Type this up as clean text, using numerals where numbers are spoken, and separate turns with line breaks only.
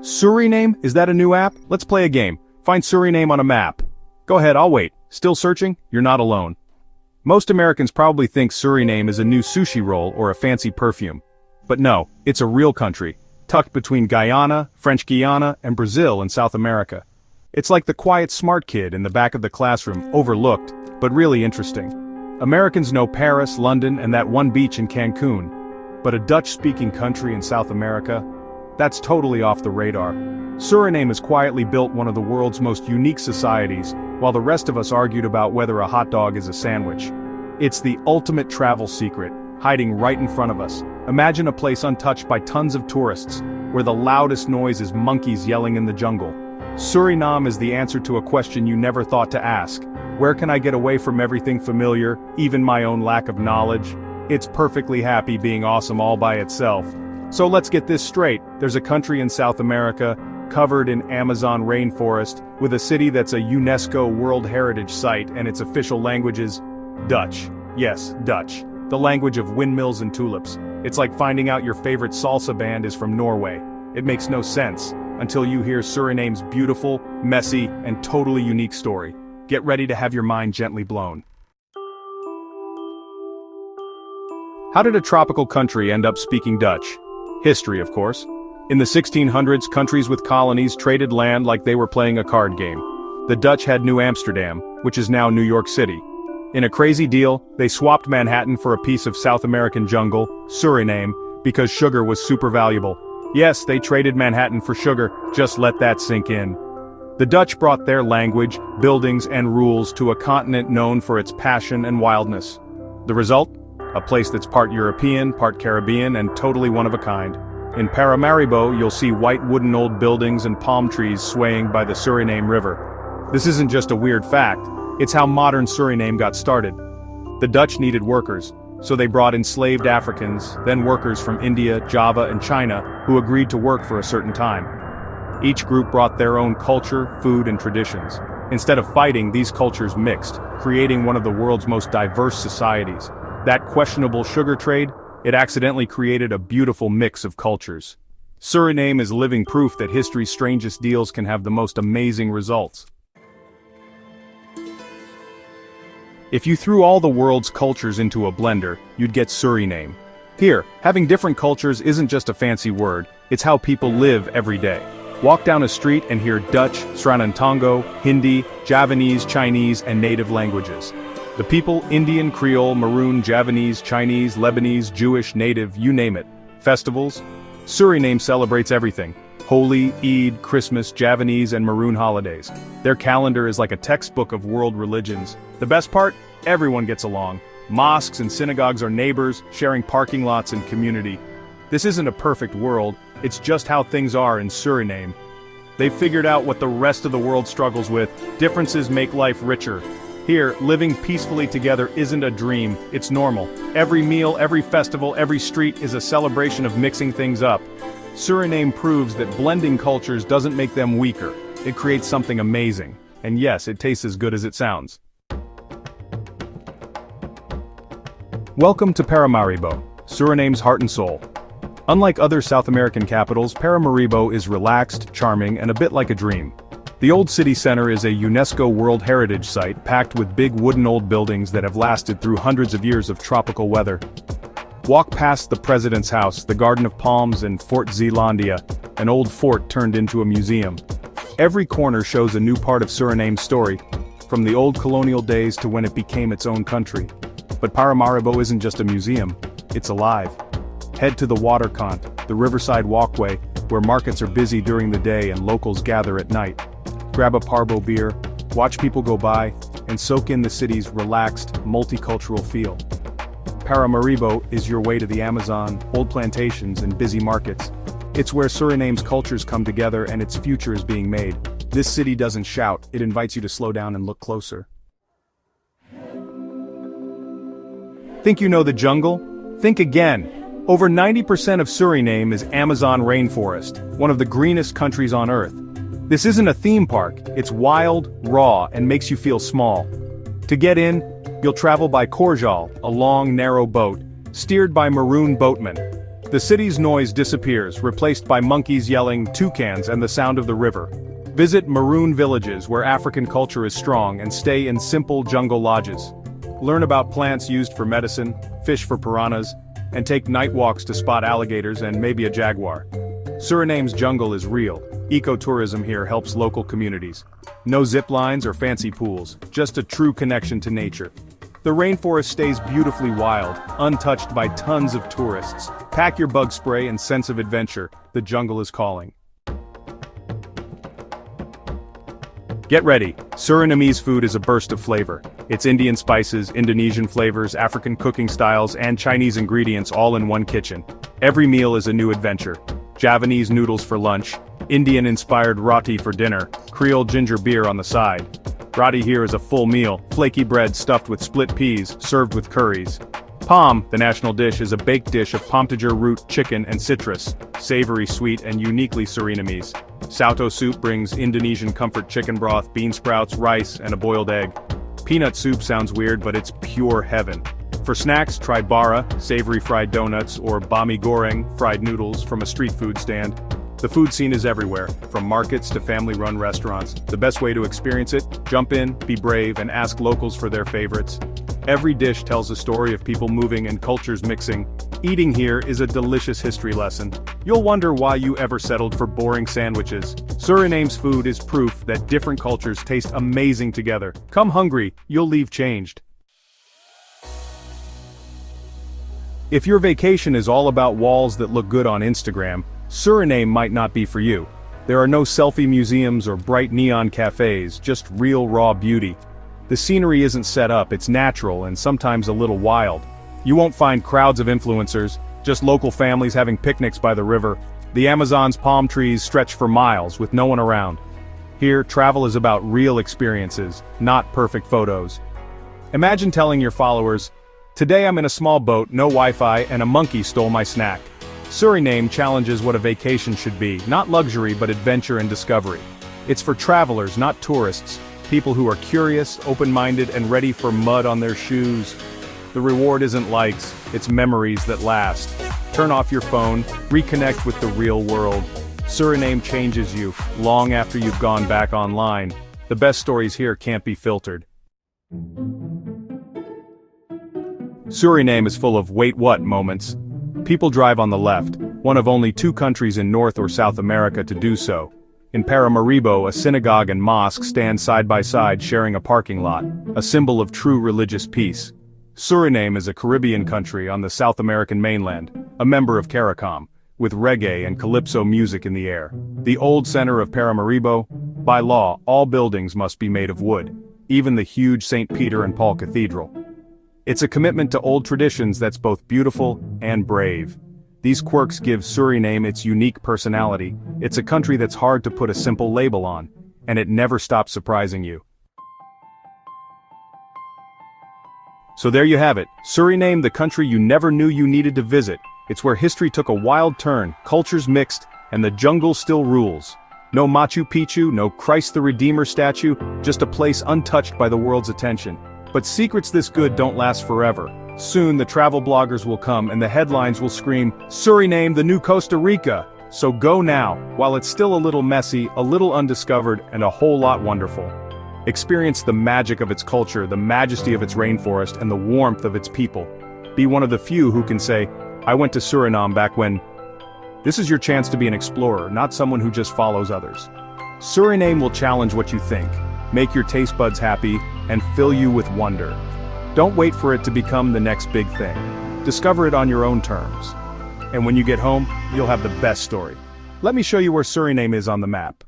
Suriname? Is that a new app? Let's play a game. Find Suriname on a map. Go ahead, I'll wait. Still searching? You're not alone. Most Americans probably think Suriname is a new sushi roll or a fancy perfume. But no, it's a real country, tucked between Guyana, French Guiana, and Brazil in South America. It's like the quiet smart kid in the back of the classroom, overlooked, but really interesting. Americans know Paris, London, and that one beach in Cancun. But a Dutch-speaking country in South America? That's totally off the radar. Suriname has quietly built one of the world's most unique societies, while the rest of us argued about whether a hot dog is a sandwich. It's the ultimate travel secret, hiding right in front of us. Imagine a place untouched by tons of tourists, where the loudest noise is monkeys yelling in the jungle. Suriname is the answer to a question you never thought to ask. Where can I get away from everything familiar, even my own lack of knowledge? It's perfectly happy being awesome all by itself. So let's get this straight. There's a country in South America, covered in Amazon rainforest, with a city that's a UNESCO World Heritage Site and its official language is Dutch. Yes, Dutch. The language of windmills and tulips. It's like finding out your favorite salsa band is from Norway. It makes no sense until you hear Suriname's beautiful, messy, and totally unique story. Get ready to have your mind gently blown. How did a tropical country end up speaking Dutch? History, of course. In the 1600s, countries with colonies traded land like they were playing a card game. The Dutch had New Amsterdam, which is now New York City. In a crazy deal, they swapped Manhattan for a piece of South American jungle, Suriname, because sugar was super valuable. Yes, they traded Manhattan for sugar, just let that sink in. The Dutch brought their language, buildings, and rules to a continent known for its passion and wildness. The result? A place that's part European, part Caribbean, and totally one of a kind. In Paramaribo, you'll see white wooden old buildings and palm trees swaying by the Suriname River. This isn't just a weird fact, it's how modern Suriname got started. The Dutch needed workers, so they brought enslaved Africans, then workers from India, Java, and China, who agreed to work for a certain time. Each group brought their own culture, food, and traditions. Instead of fighting, these cultures mixed, creating one of the world's most diverse societies. That questionable sugar trade, it accidentally created a beautiful mix of cultures. Suriname is living proof that history's strangest deals can have the most amazing results. If you threw all the world's cultures into a blender, you'd get Suriname. Here, having different cultures isn't just a fancy word, it's how people live every day. Walk down a street and hear Dutch, Sranantongo, Hindi, Javanese, Chinese, and native languages. The people, Indian, Creole, Maroon, Javanese, Chinese, Lebanese, Jewish, native, you name it. Festivals? Suriname celebrates everything. Holi, Eid, Christmas, Javanese, and Maroon holidays. Their calendar is like a textbook of world religions. The best part? Everyone gets along. Mosques and synagogues are neighbors, sharing parking lots and community. This isn't a perfect world, it's just how things are in Suriname. They've figured out what the rest of the world struggles with. Differences make life richer. Here, living peacefully together isn't a dream, it's normal. Every meal, every festival, every street is a celebration of mixing things up. Suriname proves that blending cultures doesn't make them weaker. It creates something amazing. And yes, it tastes as good as it sounds. Welcome to Paramaribo, Suriname's heart and soul. Unlike other South American capitals, Paramaribo is relaxed, charming, and a bit like a dream. The old city center is a UNESCO World Heritage Site packed with big wooden old buildings that have lasted through hundreds of years of tropical weather. Walk past the President's House, the Garden of Palms, and Fort Zeelandia, an old fort turned into a museum. Every corner shows a new part of Suriname's story, from the old colonial days to when it became its own country. But Paramaribo isn't just a museum, it's alive. Head to the Waterkant, the riverside walkway, where markets are busy during the day and locals gather at night. Grab a parbo beer, watch people go by, and soak in the city's relaxed, multicultural feel. Paramaribo is your way to the Amazon, old plantations, and busy markets. It's where Suriname's cultures come together and its future is being made. This city doesn't shout, it invites you to slow down and look closer. Think you know the jungle? Think again. Over 90% of Suriname is Amazon rainforest, one of the greenest countries on Earth. This isn't a theme park, it's wild, raw, and makes you feel small. To get in, you'll travel by Korjal, a long, narrow boat, steered by maroon boatmen. The city's noise disappears, replaced by monkeys yelling, toucans, and the sound of the river. Visit maroon villages where African culture is strong and stay in simple jungle lodges. Learn about plants used for medicine, fish for piranhas, and take night walks to spot alligators and maybe a jaguar. Suriname's jungle is real. Ecotourism here helps local communities. No zip lines or fancy pools, just a true connection to nature. The rainforest stays beautifully wild, untouched by tons of tourists. Pack your bug spray and sense of adventure. The jungle is calling. Get ready. Surinamese food is a burst of flavor. It's Indian spices, Indonesian flavors, African cooking styles, and Chinese ingredients all in one kitchen. Every meal is a new adventure. Javanese noodles for lunch, Indian-inspired roti for dinner, Creole ginger beer on the side. Roti here is a full meal, flaky bread stuffed with split peas, served with curries. Pom, the national dish, is a baked dish of pomtager root, chicken, and citrus, savory, sweet, and uniquely Surinamese. Sauto soup brings Indonesian comfort chicken broth, bean sprouts, rice, and a boiled egg. Peanut soup sounds weird, but it's pure heaven. For snacks, try bara, savory fried donuts, or bami goreng, fried noodles from a street food stand. The food scene is everywhere, from markets to family-run restaurants. The best way to experience it? Jump in, be brave, and ask locals for their favorites. Every dish tells a story of people moving and cultures mixing. Eating here is a delicious history lesson. You'll wonder why you ever settled for boring sandwiches. Suriname's food is proof that different cultures taste amazing together. Come hungry, you'll leave changed. If your vacation is all about walls that look good on Instagram, Suriname might not be for you. There are no selfie museums or bright neon cafes, just real raw beauty. The scenery isn't set up, it's natural and sometimes a little wild. You won't find crowds of influencers, just local families having picnics by the river. The Amazon's palm trees stretch for miles with no one around. Here, travel is about real experiences, not perfect photos. Imagine telling your followers, "Today I'm in a small boat, no Wi-Fi, and a monkey stole my snack." Suriname challenges what a vacation should be, not luxury but adventure and discovery. It's for travelers, not tourists, people who are curious, open-minded, and ready for mud on their shoes. The reward isn't likes, it's memories that last. Turn off your phone, reconnect with the real world. Suriname changes you, long after you've gone back online. The best stories here can't be filtered. Suriname is full of wait what moments. People drive on the left, one of only 2 countries in North or South America to do so. In Paramaribo, a synagogue and mosque stand side by side sharing a parking lot, a symbol of true religious peace. Suriname is a Caribbean country on the South American mainland, a member of CARICOM, with reggae and calypso music in the air. The old center of Paramaribo, by law, all buildings must be made of wood, even the huge St. Peter and Paul Cathedral. It's a commitment to old traditions that's both beautiful and brave. These quirks give Suriname its unique personality. It's a country that's hard to put a simple label on, and it never stops surprising you. So there you have it, Suriname, the country you never knew you needed to visit. It's where history took a wild turn, cultures mixed, and the jungle still rules. No Machu Picchu, no Christ the Redeemer statue, just a place untouched by the world's attention. But secrets this good don't last forever. Soon the travel bloggers will come and the headlines will scream, "Suriname, the new Costa Rica!" So go now, while it's still a little messy, a little undiscovered, and a whole lot wonderful. Experience the magic of its culture, the majesty of its rainforest, and the warmth of its people. Be one of the few who can say, "I went to Suriname back when..." This is your chance to be an explorer, not someone who just follows others. Suriname will challenge what you think, make your taste buds happy, and fill you with wonder. Don't wait for it to become the next big thing. Discover it on your own terms. And when you get home, you'll have the best story. Let me show you where Suriname is on the map.